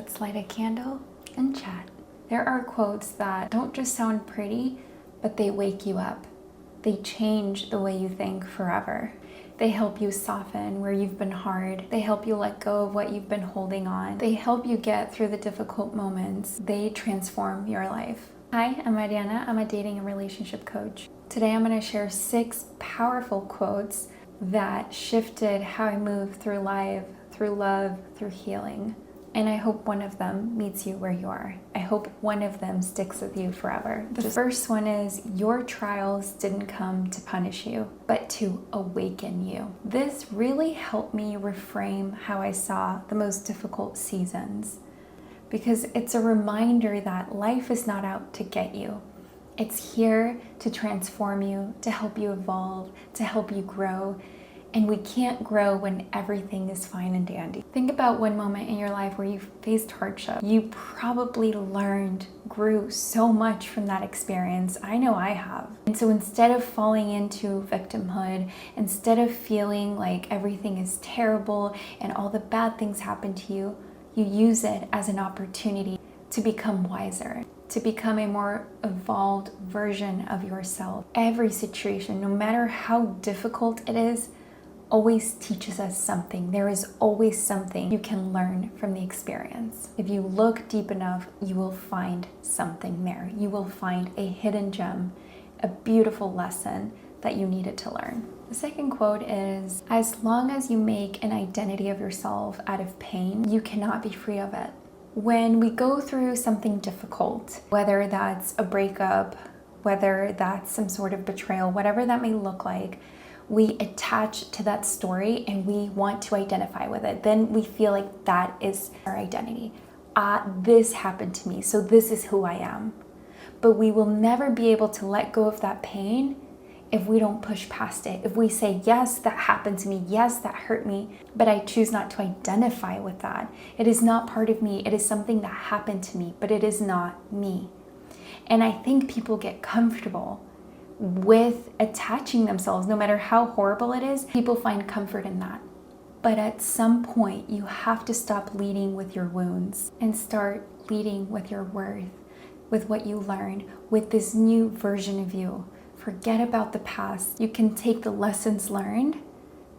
let's light a candle and chat. There are quotes that don't just sound pretty, but they wake you up. They change the way you think forever. They help you soften where you've been hard. They help you let go of what you've been holding on. They help you get through the difficult moments. They transform your life. Hi, I'm Mariana. I'm a dating and relationship coach. Today I'm going to share 6 powerful quotes that shifted how I move through life, through love, through healing. And I hope one of them meets you where you are. I hope one of them sticks with you forever. The first one is, your trials didn't come to punish you, but to awaken you. This really helped me reframe how I saw the most difficult seasons, because it's a reminder that life is not out to get you. It's here to transform you, to help you evolve, to help you grow. And we can't grow when everything is fine and dandy. Think about one moment in your life where you faced hardship. You probably grew so much from that experience. I know I have. And so instead of falling into victimhood, instead of feeling like everything is terrible and all the bad things happen to you, you use it as an opportunity to become wiser, to become a more evolved version of yourself. Every situation, no matter how difficult it is, always teaches us something. There is always something you can learn from the experience. If you look deep enough, you will find something there. You will find a hidden gem, a beautiful lesson that you needed to learn. The second quote is, as long as you make an identity of yourself out of pain, you cannot be free of it. When we go through something difficult, whether that's a breakup, whether that's some sort of betrayal, whatever that may look like, we attach to that story and we want to identify with it. Then we feel like that is our identity. This happened to me, so this is who I am. But we will never be able to let go of that pain if we don't push past it. If we say, yes, that happened to me. Yes, that hurt me, but I choose not to identify with that. It is not part of me. It is something that happened to me, but it is not me. And I think people get comfortable with attaching themselves, no matter how horrible it is. People find comfort in that. But at some point, you have to stop leading with your wounds and start leading with your worth, with what you learned, with this new version of you. Forget about the past. You can take the lessons learned,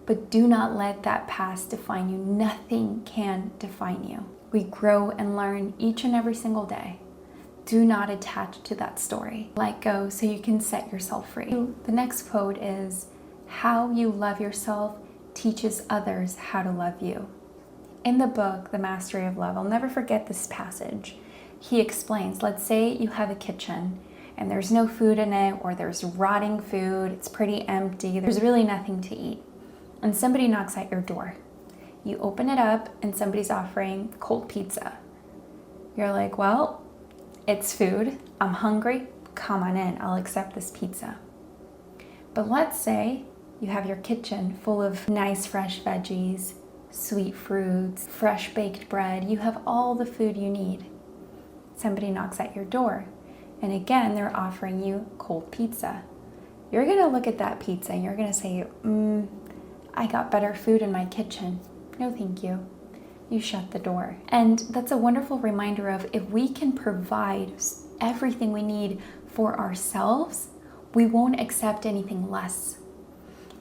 but do not let that past define you. Nothing can define you. We grow and learn each and every single day. Do not attach to that story. Let go so you can set yourself free. The next quote is, how you love yourself teaches others how to love you. In the book, The Mastery of Love, I'll never forget this passage. He explains, let's say you have a kitchen and there's no food in it, or there's rotting food, it's pretty empty, there's really nothing to eat. And somebody knocks at your door. You open it up and somebody's offering cold pizza. You're like, well, it's food, I'm hungry, come on in, I'll accept this pizza. But let's say you have your kitchen full of nice fresh veggies, sweet fruits, fresh baked bread. You have all the food you need. Somebody knocks at your door, and again, they're offering you cold pizza. You're gonna look at that pizza and you're gonna say, I got better food in my kitchen. No, thank you. You shut the door. And that's a wonderful reminder of, if we can provide everything we need for ourselves, we won't accept anything less.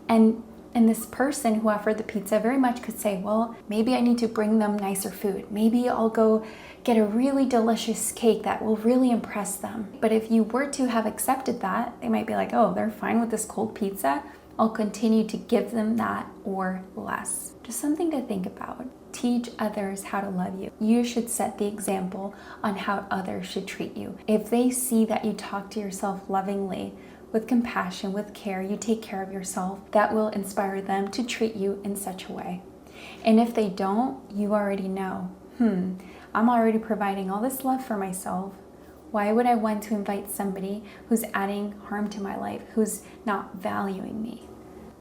And this person who offered the pizza very much could say, well, maybe I need to bring them nicer food. Maybe I'll go get a really delicious cake that will really impress them. But if you were to have accepted that, they might be like, oh, they're fine with this cold pizza. I'll continue to give them that or less. Just something to think about. Teach others how to love you. You should set the example on how others should treat you. If they see that you talk to yourself lovingly, with compassion, with care, you take care of yourself, that will inspire them to treat you in such a way. And if they don't, you already know, I'm already providing all this love for myself. Why would I want to invite somebody who's adding harm to my life, who's not valuing me?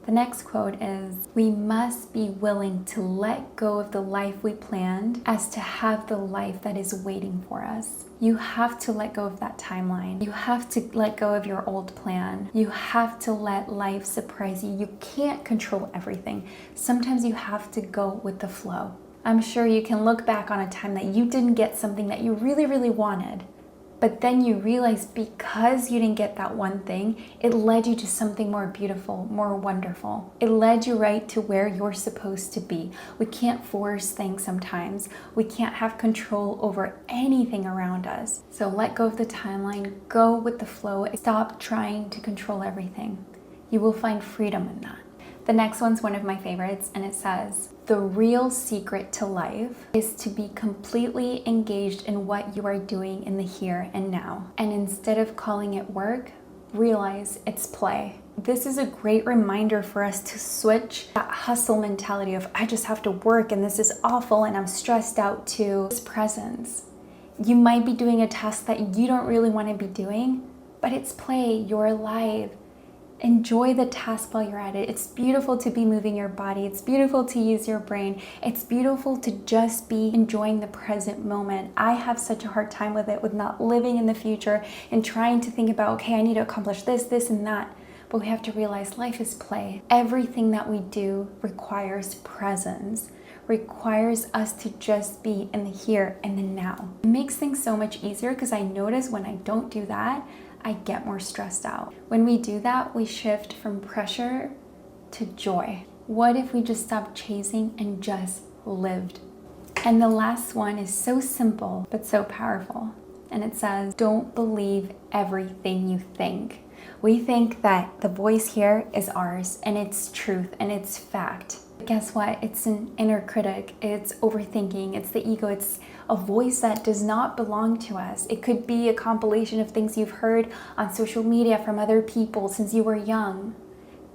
The next quote is, we must be willing to let go of the life we planned as to have the life that is waiting for us. You have to let go of that timeline. You have to let go of your old plan. You have to let life surprise you. You can't control everything. Sometimes you have to go with the flow. I'm sure you can look back on a time that you didn't get something that you really, really wanted. But then you realize because you didn't get that one thing, it led you to something more beautiful, more wonderful. It led you right to where you're supposed to be. We can't force things sometimes. We can't have control over anything around us. So let go of the timeline, go with the flow, stop trying to control everything. You will find freedom in that. The next one's one of my favorites, and it says, the real secret to life is to be completely engaged in what you are doing in the here and now. And instead of calling it work, realize it's play. This is a great reminder for us to switch that hustle mentality of, I just have to work and this is awful and I'm stressed out, to this presence. You might be doing a task that you don't really want to be doing, but it's play, you're alive. Enjoy the task while you're at it. It's beautiful to be moving your body. It's beautiful to use your brain. It's beautiful to just be enjoying the present moment. I have such a hard time with it, with not living in the future and trying to think about, okay, I need to accomplish this, this, and that. But we have to realize life is play. Everything that we do requires presence, requires us to just be in the here and the now. It makes things so much easier because I notice when I don't do that, I get more stressed out. When we do that, we shift from pressure to joy. What if we just stopped chasing and just lived? And the last one is so simple, but so powerful. And it says, don't believe everything you think. We think that the voice here is ours and it's truth and it's fact. But guess what? It's an inner critic. It's overthinking. It's the ego. It's a voice that does not belong to us. It could be a compilation of things you've heard on social media from other people since you were young.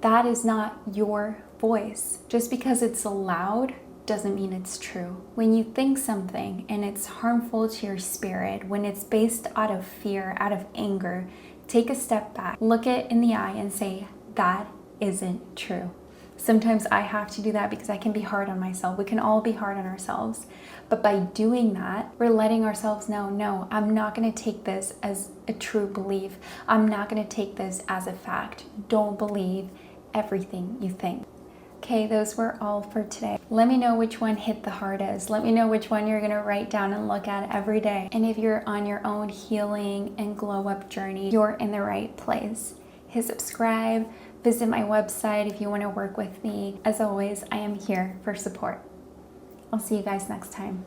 That is not your voice. Just because it's loud doesn't mean it's true. When you think something and it's harmful to your spirit, when it's based out of fear, out of anger, take a step back, look it in the eye and say, that isn't true. Sometimes I have to do that because I can be hard on myself. We can all be hard on ourselves. But by doing that, we're letting ourselves know, no, I'm not going to take this as a true belief. I'm not going to take this as a fact. Don't believe everything you think. Okay, those were all for today. Let me know which one hit the hardest. Let me know which one you're gonna write down and look at every day. And if you're on your own healing and glow up journey, you're in the right place. Hit subscribe, visit my website if you wanna work with me. As always, I am here for support. I'll see you guys next time.